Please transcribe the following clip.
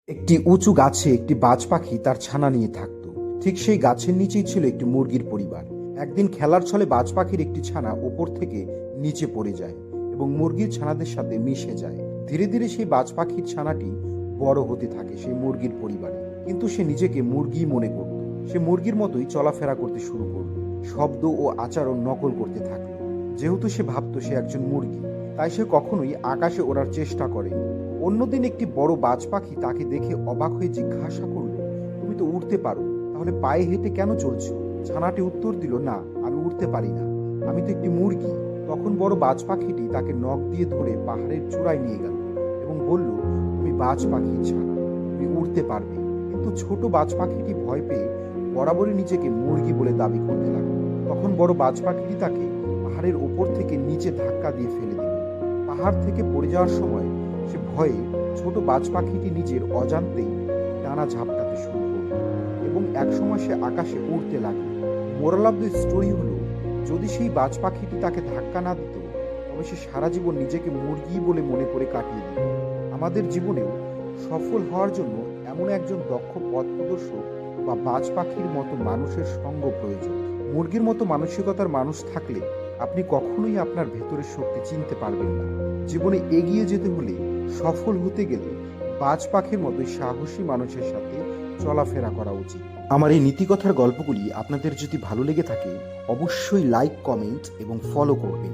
একটি উঁচু গাছে একটি বাজ পাখি তার ছানা নিয়ে থাকতো। ঠিক সেই গাছের নিচেই ছিল একটি মুরগির পরিবার। একদিন খেলার ছলে বাজ পাখির একটি ছানা ওপর থেকে নিচে পড়ে যায় এবং মুরগির ছানাদের সাথে মিশে যায়। ধীরে ধীরে সেই বাজ পাখির ছানাটি বড় হতে থাকে সেই মুরগির পরিবারে। কিন্তু সে নিজেকে মুরগি মনে করত। সে মুরগির মতোই চলাফেরা করতে শুরু করলো, শব্দ ও আচরণ নকল করতে থাকলো। যেহেতু সে ভাবতো সে একজন মুরগি, তাই সে কখনোই আকাশে ওড়ার চেষ্টা করেনি। অন্যদিন একটি বড় বাজ পাখি তাকে দেখে অবাক হয়ে জিজ্ঞাসা করলো, তুমি তো উড়তে পারো, তাহলে পায়ে হেঁটে কেন চলছো? ছানাটি উত্তর দিল, না, আমি উড়তে পারি না, আমি তো একটি মুরগি। তখন বড় বাজ পাখিটি তাকে নখ দিয়ে ধরে পাহাড়ের চূড়ায় নিয়ে গেল এবং বলল, তুমি বাজ পাখির ছানা, তুমি উড়তে পারবে। কিন্তু ছোট বাজ পাখিটি ভয় পেয়ে বরাবরই নিজেকে মুরগি বলে দাবি করতে লাগলো। তখন বড় বাজ পাখিটি তাকে পাহাড়ের ওপর থেকে নিচে ধাক্কা দিয়ে ফেলে দিল। পাহাড় থেকে পড়ে যাওয়ার সময় সে ভয়ে ছোট বাজ পাখিটি নিজের অজান্তেই ডানা ঝাপটাতে শুরু করল এবং একসময় সে আকাশে উড়তে লাগলো। মোরাল অফ দ্য স্টোরি হলো, যদি সেই বাজ পাখিটি তাকে ধাক্কা না দিত, তবে সে সারা জীবন নিজেকে মুরগি বলে মনে করে কাটিয়ে দিত। আমাদের জীবনেও সফল হওয়ার জন্য এমন একজন দক্ষ পথ প্রদর্শক বা বাজ পাখির মতো মানুষের সঙ্গ প্রয়োজন। মুরগির মতো মানসিকতার মানুষ থাকলে আপনি কখনোই আপনার ভেতরের শক্তি চিনতে পারবেন না। জীবনে এগিয়ে যেতে হলে, সফল হতে গেলে বাজ পাখির মতোই সাহসী মানুষের সাথে চলাফেরা করা উচিত। আমার এই নীতিকথার গল্পগুলি আপনাদের যদি ভালো লেগে থাকে, অবশ্যই লাইক, কমেন্ট এবং ফলো করবেন।